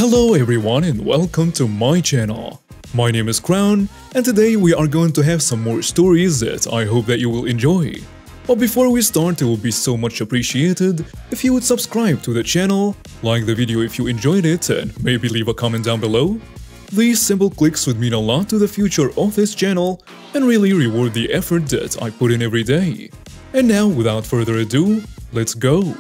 Hello everyone and welcome to my channel. My name is Crown and today we are going to have some more stories that I hope that you will enjoy. But before we start, it would be so much appreciated if you would subscribe to the channel, like the video if you enjoyed it, and maybe leave a comment down below. These simple clicks would mean a lot to the future of this channel and really reward the effort that I put in every day. And now, without further ado, let's go!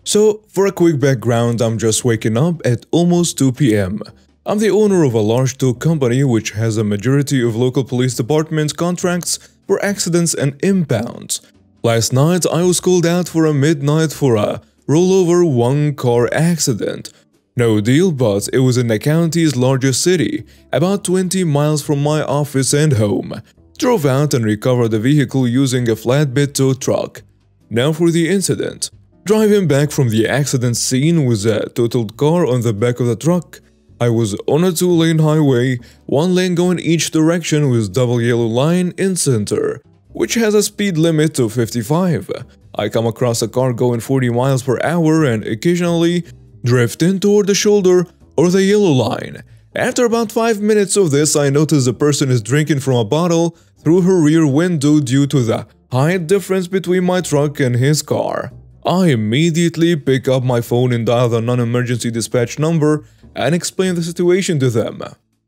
So, for a quick background, I'm just waking up at almost 2 PM. I'm the owner of a large tow company which has a majority of local police department contracts for accidents and impounds. Last night, I was called out for a midnight for a rollover one-car accident. No deal, but it was in the county's largest city, about 20 miles from my office and home. Drove out and recovered the vehicle using a flatbed tow truck. Now for the incident. Driving back from the accident scene with a totaled car on the back of the truck. I was on a 2-lane highway, one lane going each direction with double yellow line in center, which has a speed limit of 55. I come across a car going 40 miles per hour and occasionally drift in toward the shoulder or the yellow line. After about 5 minutes of this, I notice the person is drinking from a bottle through her rear window due to the height difference between my truck and his car. I immediately pick up my phone and dial the non-emergency dispatch number and explain the situation to them.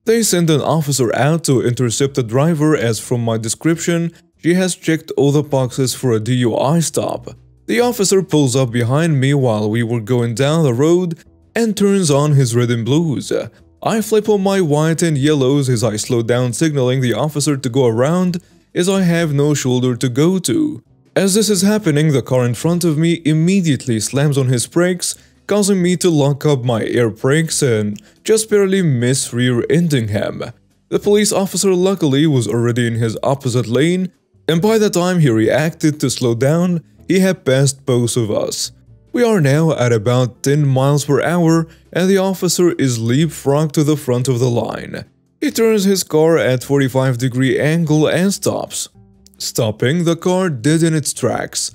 They send an officer out to intercept the driver as from my description, she has checked all the boxes for a DUI stop. The officer pulls up behind me while we were going down the road and turns on his red and blues. I flip on my white and yellows as I slow down, signaling the officer to go around as I have no shoulder to go to. As this is happening, the car in front of me immediately slams on his brakes, causing me to lock up my air brakes and just barely miss rear-ending him. The police officer luckily was already in his opposite lane, and by the time he reacted to slow down, he had passed both of us. We are now at about 10 miles per hour and the officer is leapfrogged to the front of the line. He turns his car at 45-degree angle and stops. Stopping the car dead in its tracks.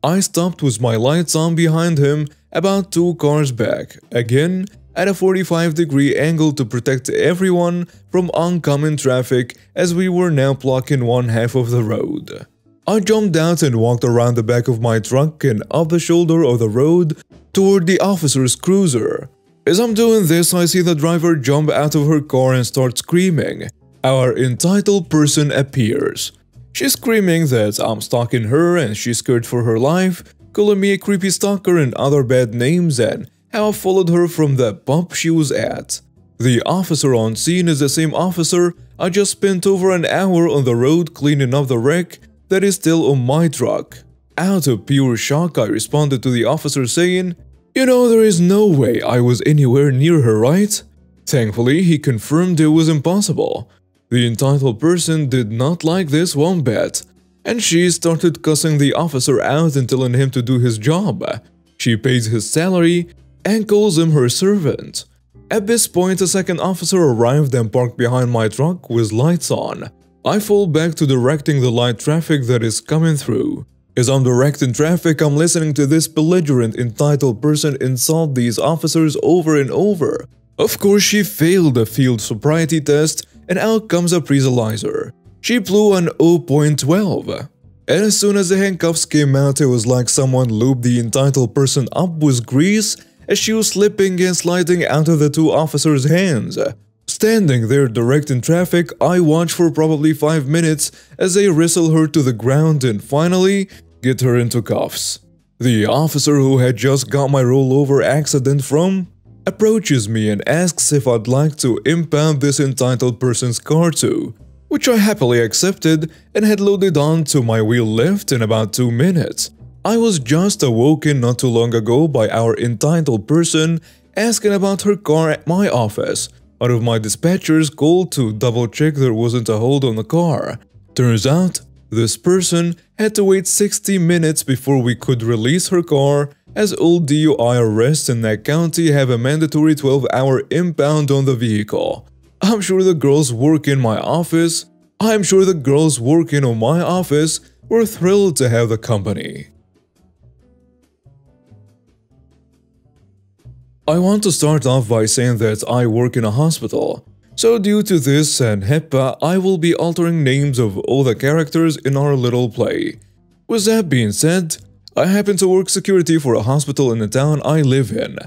I stopped with my lights on behind him about 2 cars back, again at a 45-degree angle to protect everyone from oncoming traffic as we were now blocking one half of the road. I jumped out and walked around the back of my truck and up the shoulder of the road toward the officer's cruiser. As I'm doing this, I see the driver jump out of her car and start screaming. Our entitled person appears. She's screaming that I'm stalking her and she's scared for her life, calling me a creepy stalker and other bad names and how I followed her from the pub she was at. The officer on scene is the same officer I just spent over an hour on the road cleaning up the wreck that is still on my truck. Out of pure shock, I responded to the officer saying, "You know, there is no way I was anywhere near her, right?" Thankfully, he confirmed it was impossible. The entitled person did not like this one bit, and she started cussing the officer out and telling him to do his job. She pays his salary and calls him her servant. At this point, a second officer arrived and parked behind my truck with lights on. I fall back to directing the light traffic that is coming through. As I'm directing traffic, I'm listening to this belligerent entitled person insult these officers over and over. Of course, she failed the field sobriety test, and out comes a breathalyzer. She blew an 0.12. And as soon as the handcuffs came out, it was like someone lubed the entitled person up with grease as she was slipping and sliding out of the 2 officers' hands. Standing there directing traffic, I watched for probably 5 minutes as they wrestle her to the ground and finally get her into cuffs. The officer who had just got my rollover accident from approaches me and asks if I'd like to impound this entitled person's car too, which I happily accepted and had loaded onto my wheel lift in about 2 minutes. I was just awoken not too long ago by our entitled person asking about her car at my office. Out of my dispatcher's call to double check there wasn't a hold on the car. Turns out, this person had to wait 60 minutes before we could release her car, as all DUI arrests in that county have a mandatory 12-hour impound on the vehicle. I'm sure the girls working on my office were thrilled to have the company. I want to start off by saying that I work in a hospital. So due to this and HIPAA, I will be altering names of all the characters in our little play. With that being said, I happen to work security for a hospital in the town I live in.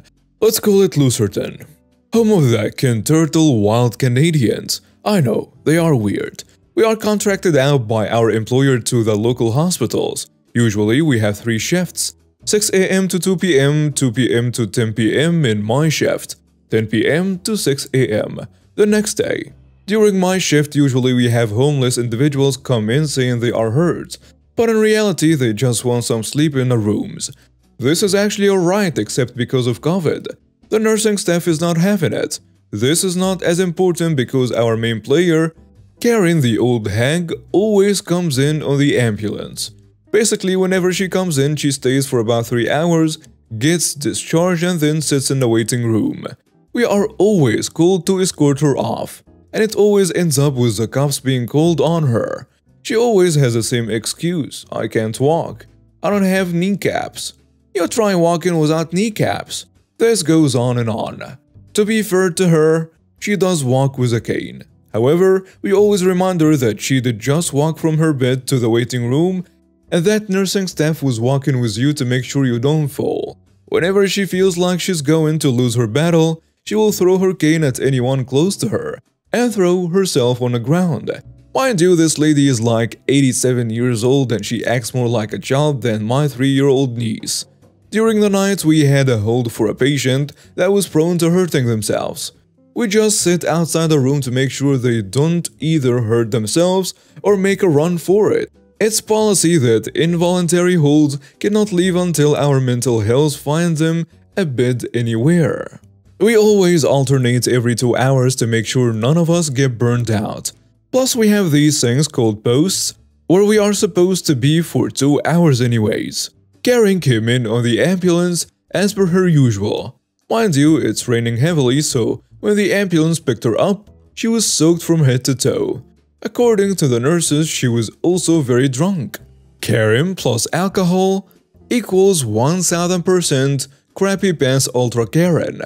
Let's call it Lucerton. Home of the Ken Turtle Wild Canadians. I know, they are weird. We are contracted out by our employer to the local hospitals. Usually we have 3 shifts. 6 a.m. to 2 p.m., 2 p.m. to 10 p.m. in my shift, 10 p.m. to 6 a.m. the next day. During my shift, usually we have homeless individuals come in saying they are hurt, but in reality they just want some sleep in the rooms. This is actually alright except because of COVID. The nursing staff is not having it. This is not as important because our main player, Karen the old hag, always comes in on the ambulance. Basically, whenever she comes in, she stays for about 3 hours, gets discharged and then sits in the waiting room. We are always called to escort her off, and it always ends up with the cops being called on her. She always has the same excuse: I can't walk, I don't have kneecaps. You try walking without kneecaps. This goes on and on. To be fair to her, she does walk with a cane. However, we always remind her that she did just walk from her bed to the waiting room, and that nursing staff was walking with you to make sure you don't fall. Whenever she feels like she's going to lose her battle, she will throw her cane at anyone close to her and throw herself on the ground. Mind you, this lady is like 87 years old and she acts more like a child than my 3-year-old niece. During the night, we had a hold for a patient that was prone to hurting themselves. We just sit outside the room to make sure they don't either hurt themselves or make a run for it. It's policy that involuntary holds cannot leave until our mental health finds them a bed anywhere. We always alternate every 2 hours to make sure none of us get burned out. Plus we have these things called posts, where we are supposed to be for 2 hours anyways. Karen came in on the ambulance as per her usual. Mind you, it's raining heavily, so when the ambulance picked her up, she was soaked from head to toe. According to the nurses, she was also very drunk. Karen plus alcohol equals 1000% crappy pants ultra Karen.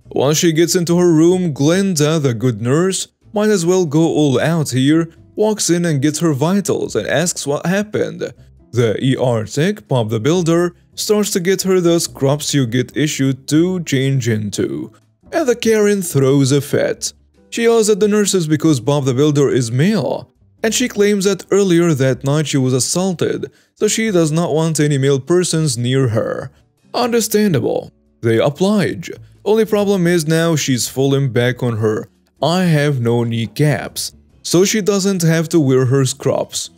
Once she gets into her room, Glenda, the good nurse, might as well go all out here, walks in and gets her vitals and asks what happened. The ER tech, Bob the Builder, starts to get her the scrubs you get issued to change into. And the Karen throws a fit. She yells at the nurses because Bob the Builder is male, and she claims that earlier that night she was assaulted, so she does not want any male persons near her. Understandable. They oblige. Only problem is now she's falling back on her "I have no kneecaps," so she doesn't have to wear her scrubs.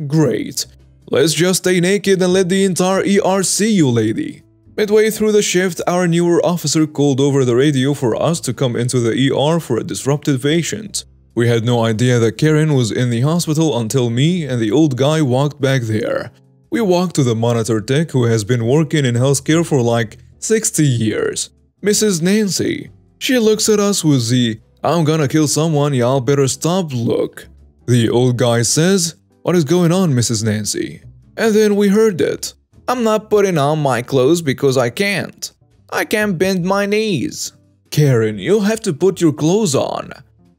Great. Let's just stay naked and let the entire ER see you, lady. Midway through the shift, our newer officer called over the radio for us to come into the ER for a disrupted patient. We had no idea that Karen was in the hospital until me and the old guy walked back there. We walked to the monitor tech who has been working in healthcare for like 60 years. Mrs. Nancy. She looks at us with the "I'm gonna kill someone, y'all better stop" look. The old guy says, "What is going on, Mrs. Nancy?" And then we heard it. "I'm not putting on my clothes because I can't. I can't bend my knees." "Karen, you'll have to put your clothes on."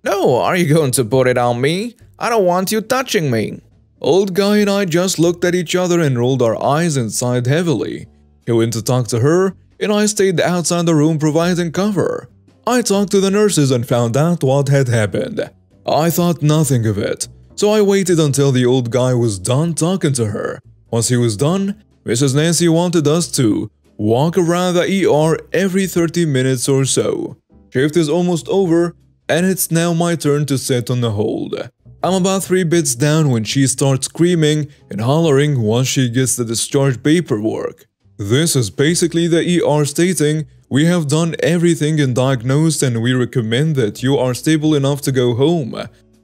"No, are you going to put it on me? I don't want you touching me." Old guy and I just looked at each other and rolled our eyes and sighed heavily. He went to talk to her, and I stayed outside the room providing cover. I talked to the nurses and found out what had happened. I thought nothing of it, so I waited until the old guy was done talking to her. Once he was done, Mrs. Nancy wanted us to walk around the ER every 30 minutes or so. Shift is almost over, and it's now my turn to sit on the hold. I'm about 3 bits down when she starts screaming and hollering once she gets the discharge paperwork. This is basically the ER stating, "We have done everything and diagnosed and we recommend that you are stable enough to go home."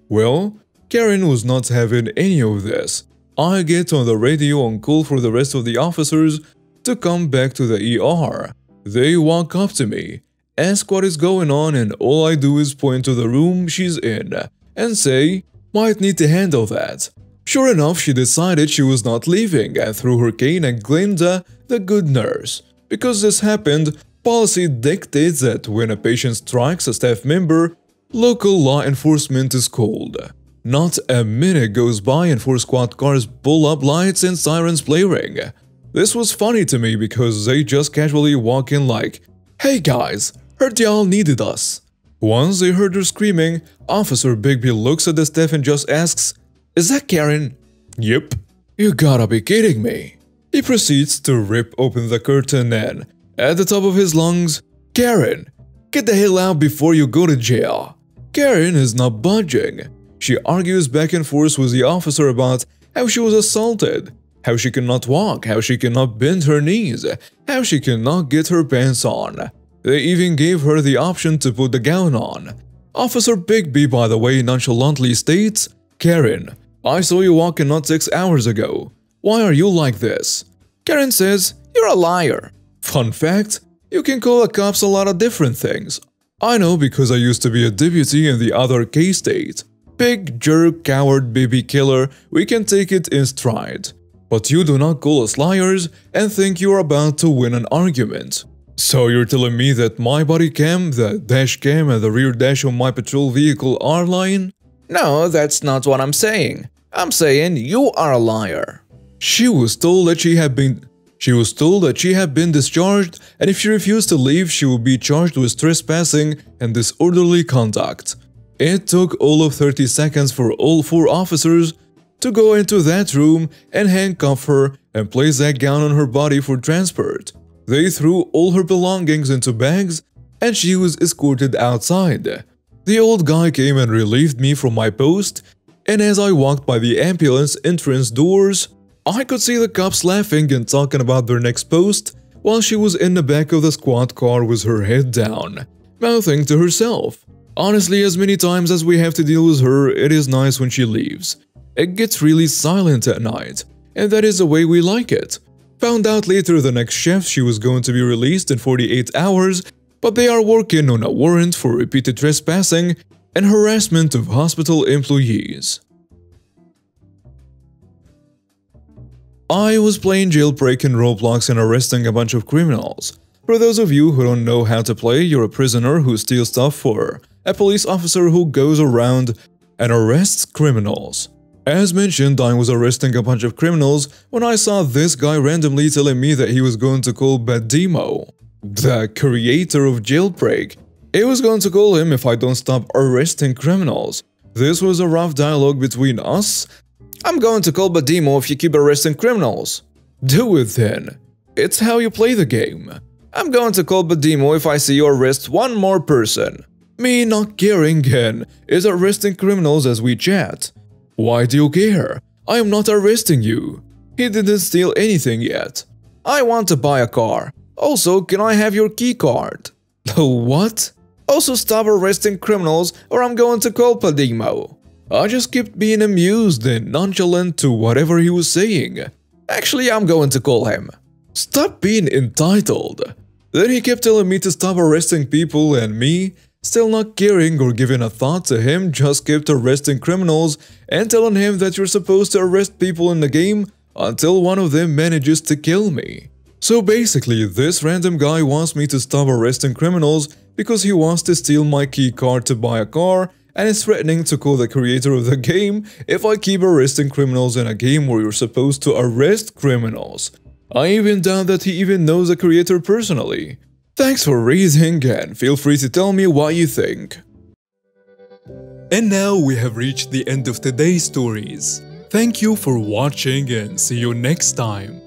Well, Karen was not having any of this. I get on the radio and call for the rest of the officers to come back to the ER. They walk up to me, ask what is going on, and all I do is point to the room she's in and say, "Might need to handle that." Sure enough, she decided she was not leaving and threw her cane at Glenda, the good nurse. Because this happened, Policy dictates that when a patient strikes a staff member, local law enforcement is called. Not a minute goes by and 4 squad cars pull up, lights and sirens blaring. This was funny to me because they just casually walk in like, "Hey guys, heard y'all needed us." Once they heard her screaming, Officer Bigby looks at the staff and just asks, "Is that Karen?" "Yep." "You gotta be kidding me." He proceeds to rip open the curtain and, at the top of his lungs, "Karen, get the hell out before you go to jail." Karen is not budging. She argues back and forth with the officer about how she was assaulted, how she cannot walk, how she cannot bend her knees, how she cannot get her pants on. They even gave her the option to put the gown on. Officer Bigby, by the way, nonchalantly states, "Karen, I saw you walking not 6 hours ago. Why are you like this?" Karen says, "You're a liar." Fun fact, you can call the cops a lot of different things. I know because I used to be a deputy in the other K-state. Big, jerk, coward, baby killer, we can take it in stride. But you do not call us liars and think you are about to win an argument. So you're telling me that my body cam, the dash cam and the rear dash of my patrol vehicle are lying? No, that's not what I'm saying. I'm saying you are a liar. She was told that she had been discharged, and if she refused to leave, she would be charged with trespassing and disorderly conduct. It took all of 30 seconds for all 4 officers to go into that room and handcuff her and place that gown on her body for transport. They threw all her belongings into bags and she was escorted outside. The old guy came and relieved me from my post, and as I walked by the ambulance entrance doors, I could see the cops laughing and talking about their next post while she was in the back of the squad car with her head down, mouthing to herself. Honestly, as many times as we have to deal with her, it is nice when she leaves. It gets really silent at night, and that is the way we like it. Found out later the next shift she was going to be released in 48 hours, but they are working on a warrant for repeated trespassing and harassment of hospital employees. I was playing jailbreak in Roblox and arresting a bunch of criminals. For those of you who don't know how to play, you're a prisoner who steals stuff for a police officer who goes around and arrests criminals. As mentioned, I was arresting a bunch of criminals when I saw this guy randomly telling me that he was going to call Badimo, the creator of jailbreak. He was going to call him if I don't stop arresting criminals. This was a rough dialogue between us. I'm going to call Badimo if you keep arresting criminals. Do it then. It's how you play the game. I'm going to call Badimo if I see you arrest one more person. Me not caring again is arresting criminals as we chat. Why do you care? I am not arresting you. He didn't steal anything yet. I want to buy a car. Also, can I have your key card? What? Also, stop arresting criminals or I'm going to call Badimo. I just kept being amused and nonchalant to whatever he was saying. Actually, I'm going to call him. Stop being entitled. Then he kept telling me to stop arresting people, and me, still not caring or giving a thought to him, just kept arresting criminals and telling him that you're supposed to arrest people in the game until one of them manages to kill me. So basically, this random guy wants me to stop arresting criminals because he wants to steal my key card to buy a car and is threatening to call the creator of the game if I keep arresting criminals in a game where you're supposed to arrest criminals. I even doubt that he even knows the creator personally. Thanks for reading and feel free to tell me what you think. And now we have reached the end of today's stories. Thank you for watching and see you next time.